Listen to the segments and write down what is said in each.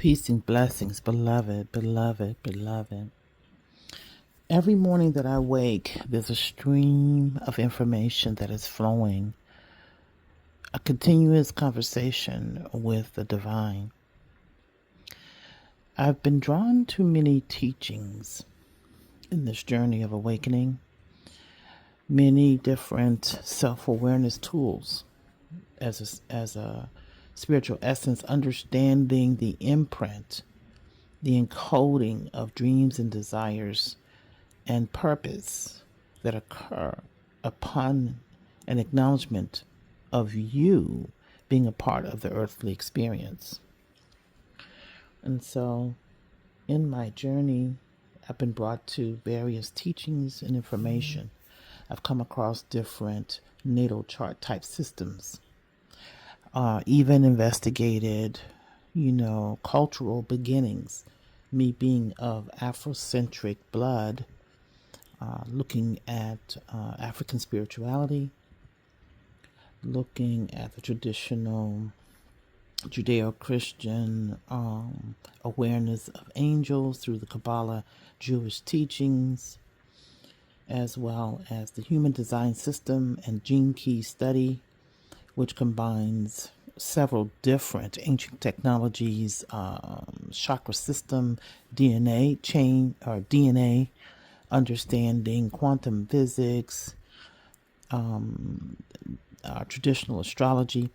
Peace and blessings, beloved, beloved, beloved. Every morning that I wake, there's a stream of information that is flowing, a continuous conversation with the divine. I've been drawn to many teachings in this journey of awakening, many different self-awareness tools as a spiritual essence, understanding the imprint, the encoding of dreams and desires and purpose that occur upon an acknowledgement of you being a part of the earthly experience. And so in my journey, I've been brought to various teachings and information. I've come across different natal chart type systems, even investigated, cultural beginnings, me being of Afrocentric blood, looking at African spirituality, looking at the traditional Judeo-Christian awareness of angels through the Kabbalah Jewish teachings, as well as the human design system and gene key study, which combines several different ancient technologies, chakra system, DNA chain or DNA understanding, quantum physics, traditional astrology,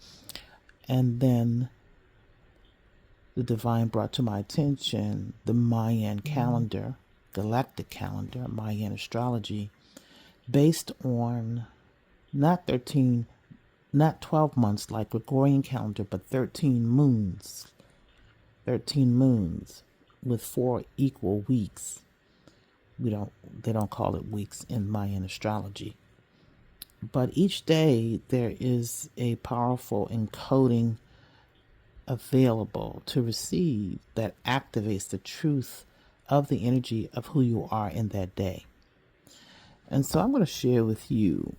and then the divine brought to my attention the Mayan calendar, galactic calendar, Mayan astrology, based on not 12 months like Gregorian calendar, but 13 moons with 4 equal weeks. They don't call it weeks in Mayan astrology. But each day there is a powerful encoding available to receive that activates the truth of the energy of who you are in that day. And so I'm going to share with you,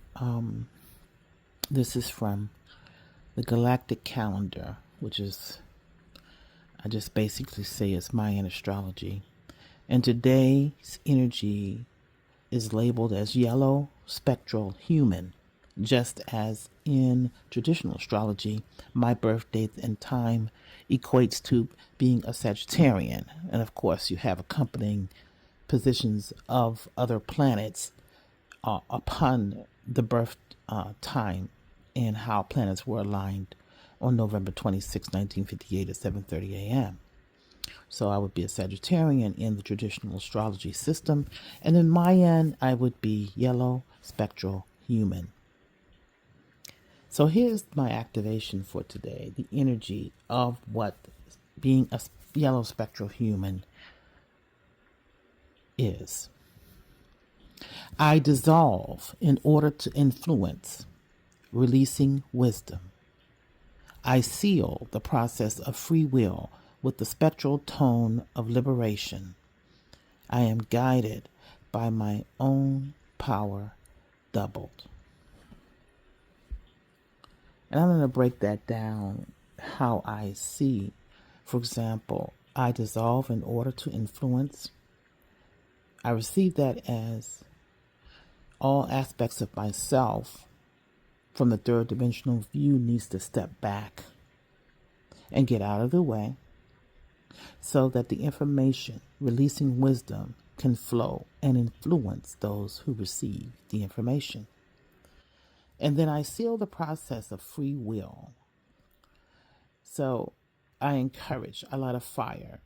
this is from the galactic calendar, which is, I just basically say it's Mayan astrology. And today's energy is labeled as yellow spectral human, just as in traditional astrology, my birth date and time equates to being a Sagittarian. And of course, you have accompanying positions of other planets upon the birth time and how planets were aligned on November 26, 1958 at 7:30 a.m. So I would be a Sagittarian in the traditional astrology system. And in Mayan, I would be yellow spectral human. So here's my activation for today, the energy of what being a yellow spectral human is. I dissolve in order to influence, releasing wisdom. I seal the process of free will with the spectral tone of liberation. I am guided by my own power doubled. And I'm going to break that down how I see. For example, I dissolve in order to influence. I receive that as all aspects of myself from the third dimensional view needs to step back and get out of the way, so that the information, releasing wisdom, can flow and influence those who receive the information. And then I seal the process of free will. So I encourage, I light a fire.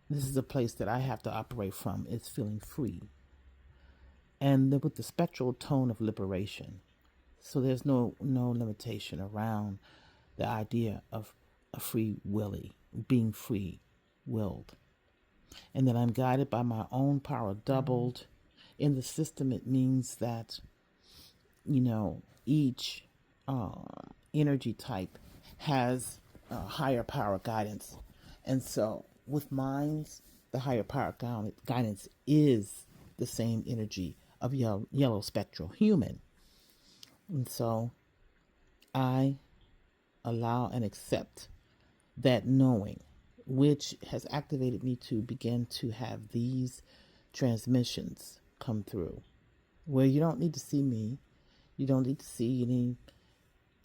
This is a place that I have to operate from. It's feeling free. And then with the spectral tone of liberation. So there's no limitation around the idea of a free willy, being free willed. And then I'm guided by my own power doubled. In the system, it means that, each energy type has higher power guidance. And so with minds, the higher power guidance is the same energy of yellow spectral human. And so I allow and accept that knowing which has activated me to begin to have these transmissions come through, where you don't need to see me, you don't need to see any,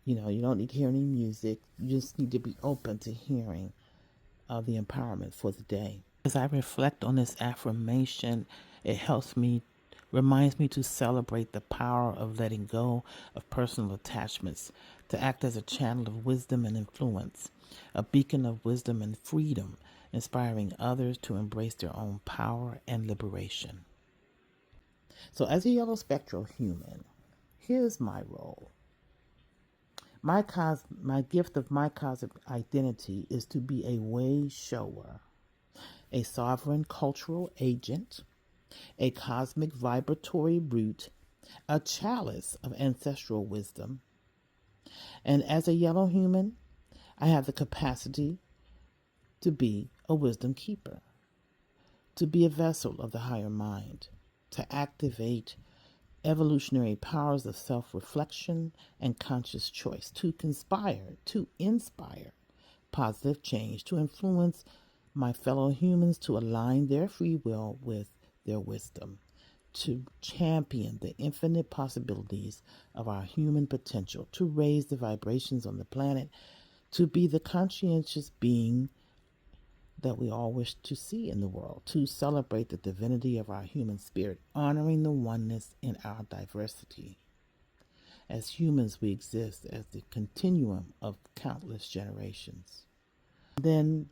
you don't need to hear any music. You just need to be open to hearing the empowerment for the day. As I reflect on this affirmation, it reminds me to celebrate the power of letting go of personal attachments, to act as a channel of wisdom and influence, a beacon of wisdom and freedom, inspiring others to embrace their own power and liberation. So as a yellow spectral human, here's my role. My gift of my cosmic identity is to be a wayshower, a sovereign cultural agent, a cosmic vibratory root, a chalice of ancestral wisdom. And as a yellow human, I have the capacity to be a wisdom keeper, to be a vessel of the higher mind, to activate evolutionary powers of self-reflection and conscious choice, to conspire, to inspire positive change, to influence my fellow humans to align their free will with their wisdom, to champion the infinite possibilities of our human potential, to raise the vibrations on the planet, to be the conscientious being that we all wish to see in the world, to celebrate the divinity of our human spirit, honoring the oneness in our diversity. As humans, we exist as the continuum of countless generations. Then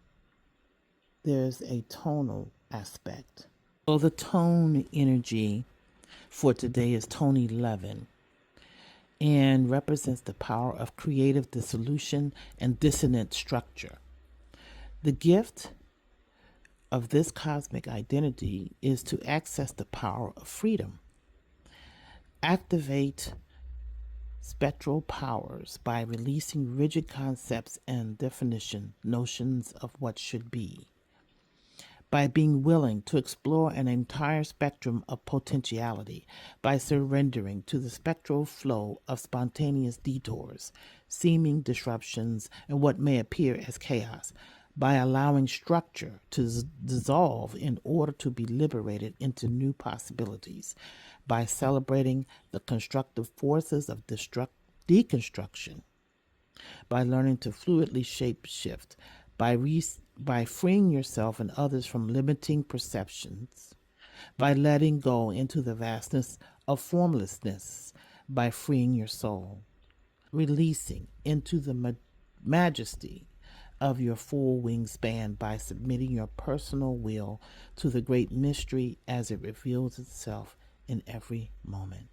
there's a tonal aspect. So the tone energy for today is tone 11 and represents the power of creative dissolution and dissonant structure. The gift of this cosmic identity is to access the power of freedom. Activate spectral powers by releasing rigid concepts and notions of what should be. By being willing to explore an entire spectrum of potentiality, by surrendering to the spectral flow of spontaneous detours, seeming disruptions, and what may appear as chaos, by allowing structure to dissolve in order to be liberated into new possibilities, by celebrating the constructive forces of deconstruction, by learning to fluidly shape-shift, by freeing yourself and others from limiting perceptions, by letting go into the vastness of formlessness, by freeing your soul, releasing into the majesty of your full wingspan, by submitting your personal will to the great mystery as it reveals itself in every moment